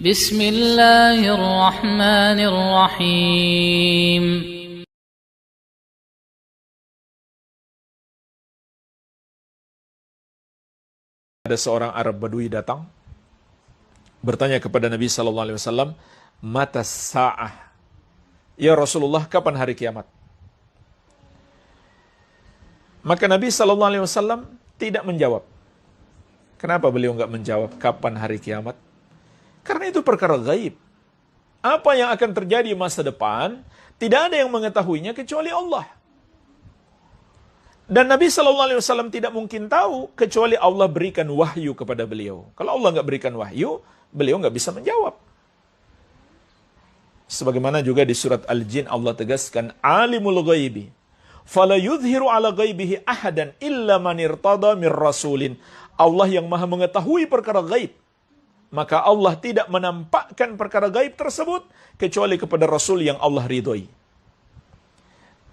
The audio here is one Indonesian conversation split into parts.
Bismillahirrahmanirrahim. Ada seorang Arab Badui datang bertanya kepada Nabi sallallahu alaihi wasallam, "Mata sa'ah?" Ya Rasulullah, kapan hari kiamat? Maka Nabi sallallahu alaihi wasallam tidak menjawab. Kenapa beliau enggak menjawab kapan hari kiamat? Karena itu perkara gaib. Apa yang akan terjadi masa depan, tidak ada yang mengetahuinya kecuali Allah. Dan Nabi sallallahu alaihi wasallam tidak mungkin tahu kecuali Allah berikan wahyu kepada beliau. Kalau Allah enggak berikan wahyu, beliau enggak bisa menjawab. Sebagaimana juga di surat Al-Jin Allah tegaskan, "Alimul ghaibi fala yudhiru ala ghaibihi ahadan illa man irtada mir rasulin." Allah yang maha mengetahui perkara gaib, maka Allah tidak menampakkan perkara gaib tersebut kecuali kepada Rasul yang Allah ridhoi.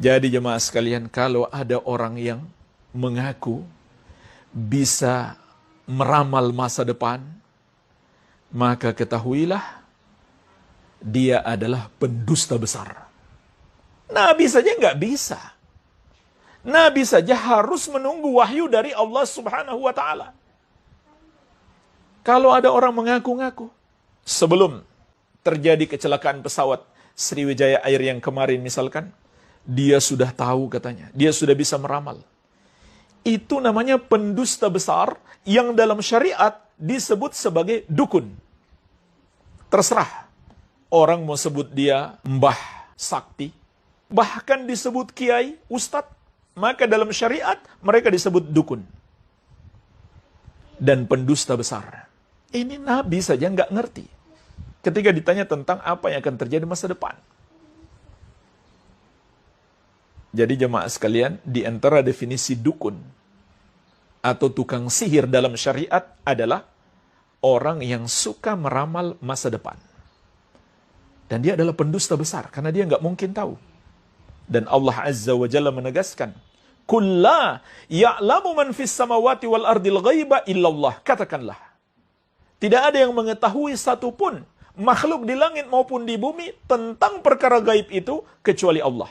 Jadi jemaah sekalian, kalau ada orang yang mengaku bisa meramal masa depan, maka ketahuilah dia adalah pendusta besar. Nabi saja nggak bisa. Nabi saja harus menunggu wahyu dari Allah Subhanahu wa ta'ala. Kalau ada orang mengaku-ngaku, sebelum terjadi kecelakaan pesawat Sriwijaya Air yang kemarin misalkan, dia sudah tahu katanya, dia sudah bisa meramal. Itu namanya pendusta besar yang dalam syariat disebut sebagai dukun. Terserah, orang mau sebut dia mbah sakti, bahkan disebut kiai, ustadz, maka dalam syariat mereka disebut dukun dan pendusta besar. Ini Nabi saja nggak ngerti ketika ditanya tentang apa yang akan terjadi masa depan. Jadi jemaah sekalian, di antara definisi dukun atau tukang sihir dalam syariat adalah orang yang suka meramal masa depan. Dan dia adalah pendusta besar karena dia nggak mungkin tahu. Dan Allah Azza wa Jalla menegaskan, "Kulla ya'lamu man fis samawati wal ardil ghaiba illallah." Katakanlah, tidak ada yang mengetahui satupun makhluk di langit maupun di bumi tentang perkara gaib itu kecuali Allah.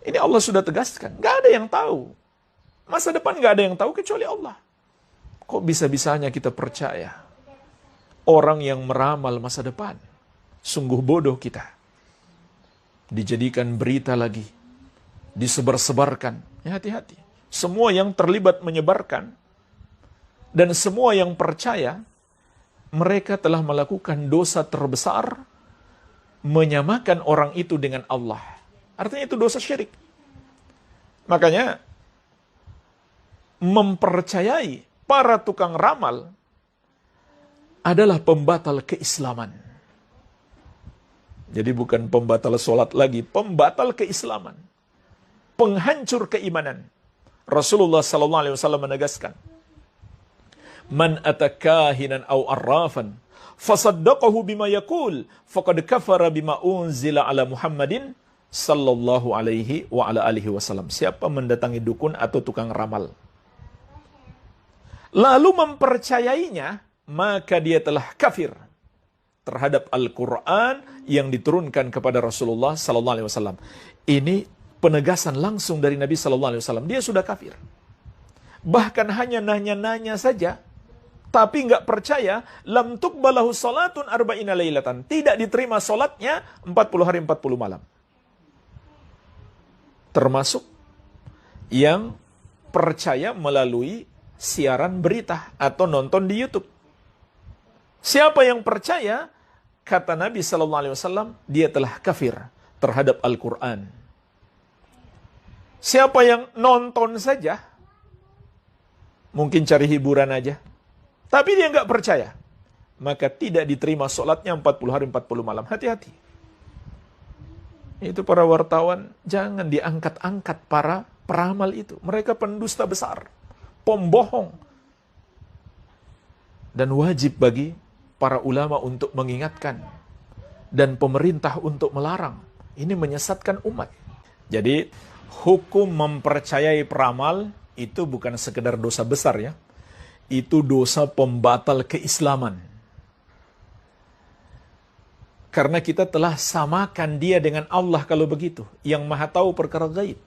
Ini Allah sudah tegaskan, nggak ada yang tahu. Masa depan nggak ada yang tahu kecuali Allah. Kok bisa-bisanya kita percaya orang yang meramal masa depan? Sungguh bodoh kita. Dijadikan berita lagi, disebar-sebarkan. Ya, hati-hati. Semua yang terlibat menyebarkan dan semua yang percaya, mereka telah melakukan dosa terbesar, menyamakan orang itu dengan Allah. Artinya itu dosa syirik. Makanya mempercayai para tukang ramal adalah pembatal keislaman. Jadi bukan pembatal sholat lagi, pembatal keislaman, penghancur keimanan. Rasulullah sallallahu alaihi wasallam menegaskan, "Man atakahinan aw arrafan fasaddaqahu bima yaqul faqad kafara bima unzila ala Muhammadin sallallahu alaihi wa ala alihi wasallam." Siapa mendatangi dukun atau tukang ramal lalu mempercayainya, maka dia telah kafir terhadap Al-Quran yang diturunkan kepada Rasulullah sallallahu alaihi wasallam. Ini penegasan langsung dari Nabi sallallahu alaihi wasallam. Dia sudah kafir. Bahkan hanya nanya-nanya saja, tapi nggak percaya, lam tuqbalahu salatun arba'ina lailatan. Tidak diterima salatnya 40 hari 40 malam. Termasuk yang percaya melalui siaran berita atau nonton di YouTube. Siapa yang percaya, kata Nabi sallallahu alaihi wasallam, dia telah kafir terhadap Al-Qur'an. Siapa yang nonton saja, mungkin cari hiburan aja, tapi dia nggak percaya, maka tidak diterima sholatnya 40 hari 40 malam. Hati-hati. Itu para wartawan, jangan diangkat-angkat para peramal itu. Mereka pendusta besar, pembohong. Dan wajib bagi para ulama untuk mengingatkan dan pemerintah untuk melarang. Ini menyesatkan umat. Jadi hukum mempercayai peramal itu bukan sekedar dosa besar ya. itu dosa pembatal keislaman. Karena kita telah samakan dia dengan Allah kalau begitu, yang maha tahu perkara gaib.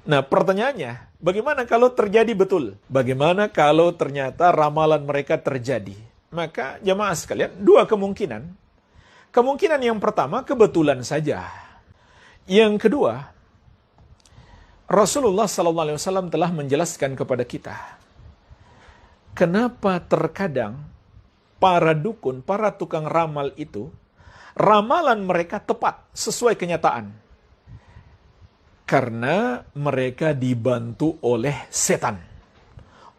Nah, pertanyaannya, bagaimana kalau terjadi betul? Bagaimana kalau ternyata ramalan mereka terjadi? Maka jamaah sekalian, dua kemungkinan. Kemungkinan yang pertama, kebetulan saja. Yang kedua, Rasulullah SAW telah menjelaskan kepada kita, kenapa terkadang para dukun, para tukang ramal itu, ramalan mereka tepat sesuai kenyataan. Karena mereka dibantu oleh setan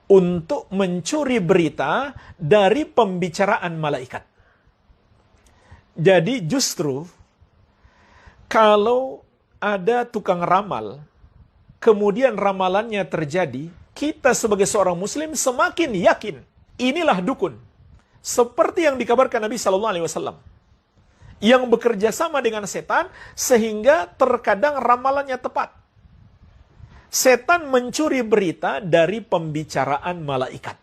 untuk mencuri berita dari pembicaraan malaikat. Jadi justru kalau ada tukang ramal, kemudian ramalannya terjadi, kita sebagai seorang muslim semakin yakin inilah dukun. Seperti yang dikabarkan Nabi SAW, yang bekerja sama dengan setan sehingga terkadang ramalannya tepat. Setan mencuri berita dari pembicaraan malaikat.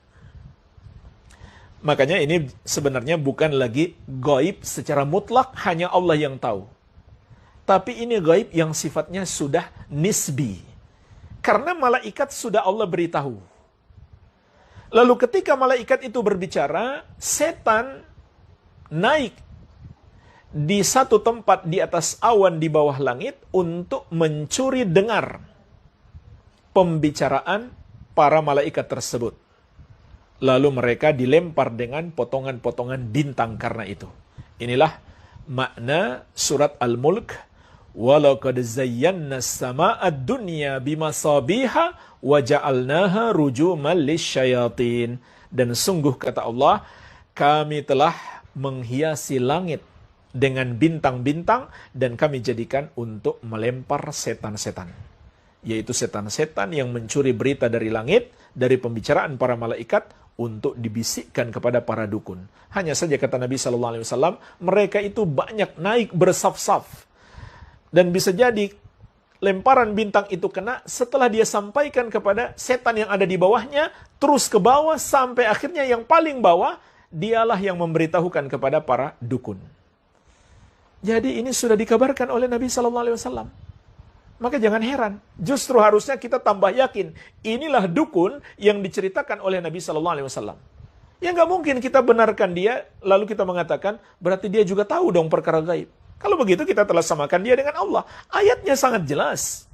Makanya ini sebenarnya bukan lagi gaib secara mutlak, hanya Allah yang tahu. Tapi ini gaib yang sifatnya sudah nisbi. Karena malaikat sudah Allah beritahu. Lalu ketika malaikat itu berbicara, setan naik di satu tempat di atas awan di bawah langit untuk mencuri dengar pembicaraan para malaikat tersebut. Lalu mereka dilempar dengan potongan-potongan bintang karena itu. Inilah makna surat Al-Mulk. Walaqad zayyana as-samaa'a ad-dunya bimasabiha wa ja'alnaha rujuman lisyayatin. Dan sungguh kata Allah, kami telah menghiasi langit dengan bintang-bintang dan kami jadikan untuk melempar setan-setan. Yaitu setan-setan yang mencuri berita dari langit, dari pembicaraan para malaikat untuk dibisikkan kepada para dukun. Hanya saja kata Nabi SAW, mereka itu banyak naik bersaf-saf. Dan bisa jadi lemparan bintang itu kena setelah dia sampaikan kepada setan yang ada di bawahnya, terus ke bawah sampai akhirnya yang paling bawah, dialah yang memberitahukan kepada para dukun. Jadi ini sudah dikabarkan oleh Nabi SAW. Maka jangan heran. Justru harusnya kita tambah yakin. Inilah dukun yang diceritakan oleh Nabi SAW. Ya nggak mungkin kita benarkan dia, lalu kita mengatakan, berarti dia juga tahu dong perkara gaib. Kalau begitu kita telah samakan dia dengan Allah. Ayatnya sangat jelas.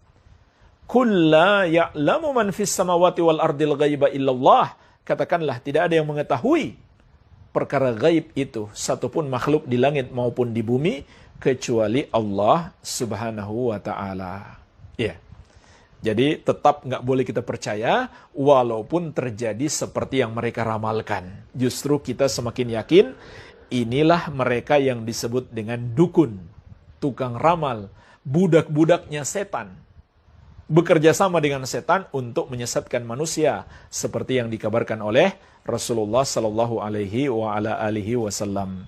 Kulla ya'lamu man fis samawati wal ardil ghaiba illallah. Katakanlah, tidak ada yang mengetahui perkara gaib itu, satupun makhluk di langit maupun di bumi, kecuali Allah Subhanahu wa ta'ala. Ya. Jadi tetap nggak boleh kita percaya, walaupun terjadi seperti yang mereka ramalkan. Justru kita semakin yakin, inilah mereka yang disebut dengan dukun, tukang ramal, budak-budaknya setan. Bekerja sama dengan setan untuk menyesatkan manusia, seperti yang dikabarkan oleh Rasulullah sallallahu alaihi wa ala alihi wasallam.